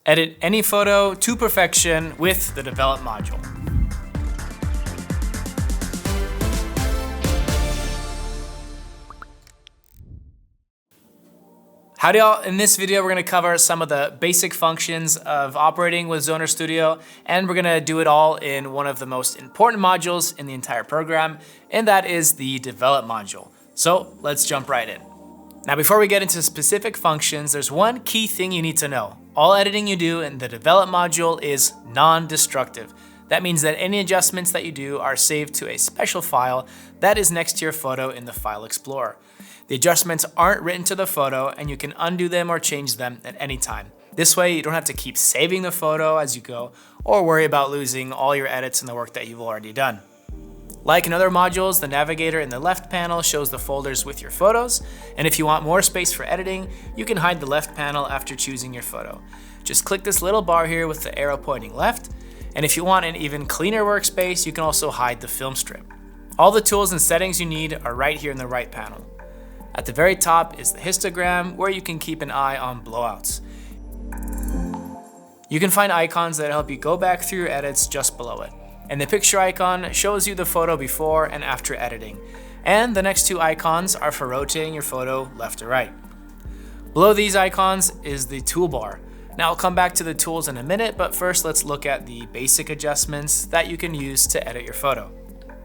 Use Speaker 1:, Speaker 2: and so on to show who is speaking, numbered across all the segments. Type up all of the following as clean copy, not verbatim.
Speaker 1: Edit any photo to perfection with the Develop module. Howdy y'all, in this video we're going to cover some of the basic functions of operating with Zoner Studio, and we're going to do it all in one of the most important modules in the entire program, and that is the Develop module. So let's jump right in. Now before we get into specific functions, there's one key thing you need to know. All editing you do in the Develop module is non-destructive. That means that any adjustments that you do are saved to a special file that is next to your photo in the File Explorer. The adjustments aren't written to the photo, and you can undo them or change them at any time. This way you don't have to keep saving the photo as you go or worry about losing all your edits and the work that you've already done. Like in other modules, the navigator in the left panel shows the folders with your photos, and if you want more space for editing, you can hide the left panel after choosing your photo. Just click this little bar here with the arrow pointing left, and if you want an even cleaner workspace, you can also hide the film strip. All the tools and settings you need are right here in the right panel. At the very top is the histogram, where you can keep an eye on blowouts. You can find icons that help you go back through your edits just below it. And the picture icon shows you the photo before and after editing. And the next two icons are for rotating your photo left or right. Below these icons is the toolbar. Now I'll come back to the tools in a minute, but first let's look at the basic adjustments that you can use to edit your photo.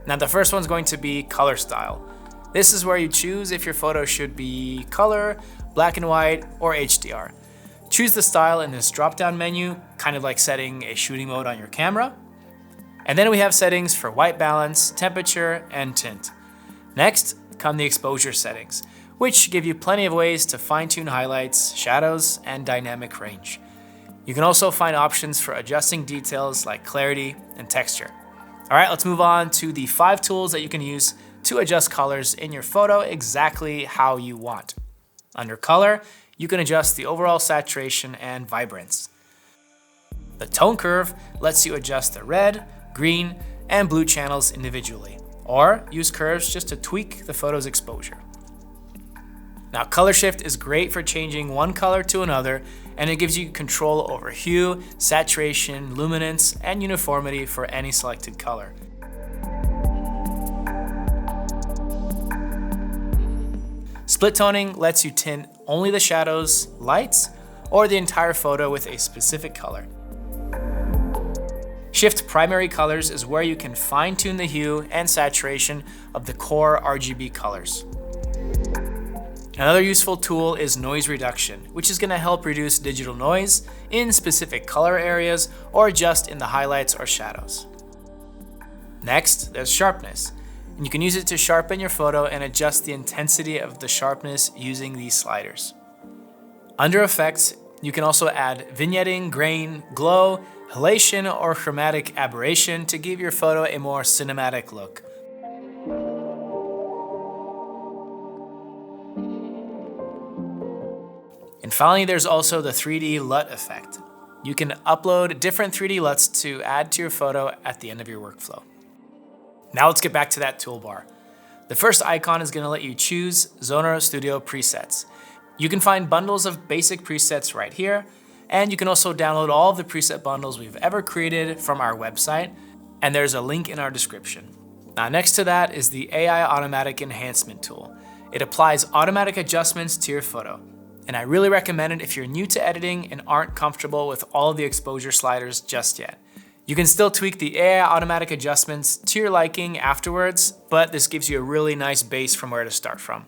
Speaker 1: Now the first one's going to be color style. This is where you choose if your photo should be color, black and white, or HDR. Choose the style in this drop-down menu, kind of like setting a shooting mode on your camera. And then we have settings for white balance, temperature, and tint. Next come the exposure settings, which give you plenty of ways to fine-tune highlights, shadows, and dynamic range. You can also find options for adjusting details like clarity and texture. All right, let's move on to the 5 tools that you can use to adjust colors in your photo exactly how you want. Under color, you can adjust the overall saturation and vibrance. The tone curve lets you adjust the red, green, and blue channels individually, or use curves just to tweak the photo's exposure. Now, color shift is great for changing one color to another, and it gives you control over hue, saturation, luminance, and uniformity for any selected color. Split toning lets you tint only the shadows, lights, or the entire photo with a specific color. Shift primary colors is where you can fine-tune the hue and saturation of the core RGB colors. Another useful tool is noise reduction, which is going to help reduce digital noise in specific color areas or just in the highlights or shadows. Next, there's sharpness, and you can use it to sharpen your photo and adjust the intensity of the sharpness using these sliders. Under effects, you can also add vignetting, grain, glow, halation, or chromatic aberration to give your photo a more cinematic look. And finally, there's also the 3D LUT effect. You can upload different 3D LUTs to add to your photo at the end of your workflow. Now let's get back to that toolbar. The first icon is going to let you choose Zoner Studio presets. You can find bundles of basic presets right here, and you can also download all of the preset bundles we've ever created from our website, and there's a link in our description. Now next to that is the AI Automatic Enhancement tool. It applies automatic adjustments to your photo, and I really recommend it if you're new to editing and aren't comfortable with all of the exposure sliders just yet. You can still tweak the AI automatic adjustments to your liking afterwards, but this gives you a really nice base from where to start from.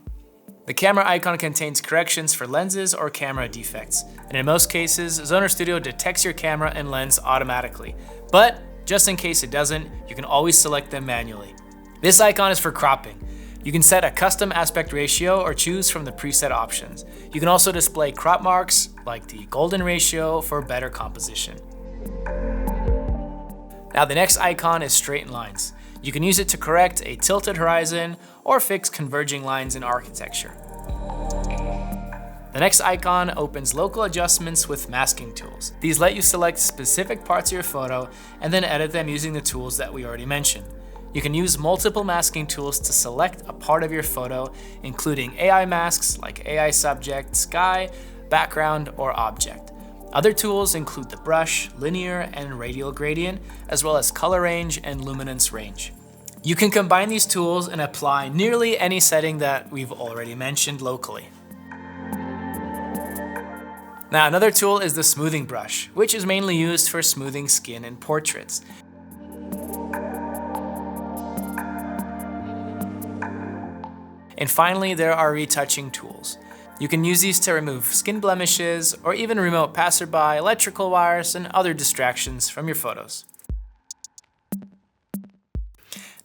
Speaker 1: The camera icon contains corrections for lenses or camera defects, and in most cases, Zoner Studio detects your camera and lens automatically. But just in case it doesn't, you can always select them manually. This icon is for cropping. You can set a custom aspect ratio or choose from the preset options. You can also display crop marks like the golden ratio for better composition. Now the next icon is straighten lines. You can use it to correct a tilted horizon or fix converging lines in architecture. The next icon opens local adjustments with masking tools. These let you select specific parts of your photo and then edit them using the tools that we already mentioned. You can use multiple masking tools to select a part of your photo, including AI masks like AI subject, sky, background, or object. Other tools include the brush, linear, and radial gradient, as well as color range and luminance range. You can combine these tools and apply nearly any setting that we've already mentioned locally. Now, another tool is the smoothing brush, which is mainly used for smoothing skin in portraits. And finally, there are retouching tools. You can use these to remove skin blemishes or even remote passerby, electrical wires, and other distractions from your photos.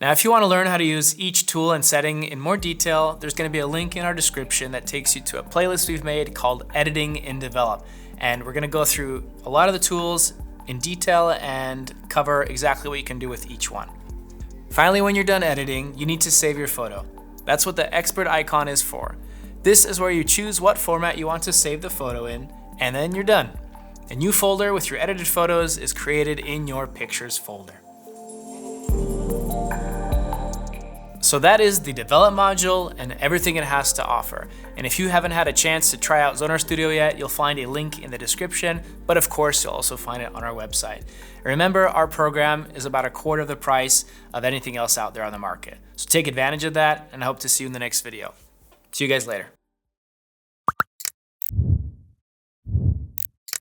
Speaker 1: Now, if you want to learn how to use each tool and setting in more detail, there's going to be a link in our description that takes you to a playlist we've made called Editing in Develop. And we're going to go through a lot of the tools in detail and cover exactly what you can do with each one. Finally, when you're done editing, you need to save your photo. That's what the expert icon is for. This is where you choose what format you want to save the photo in, and then you're done. A new folder with your edited photos is created in your Pictures folder. So that is the Develop module and everything it has to offer. And if you haven't had a chance to try out Zonar Studio yet, you'll find a link in the description, but of course you'll also find it on our website. And remember, our program is about 1/4 of the price of anything else out there on the market. So take advantage of that, and I hope to see you in the next video. See you guys later.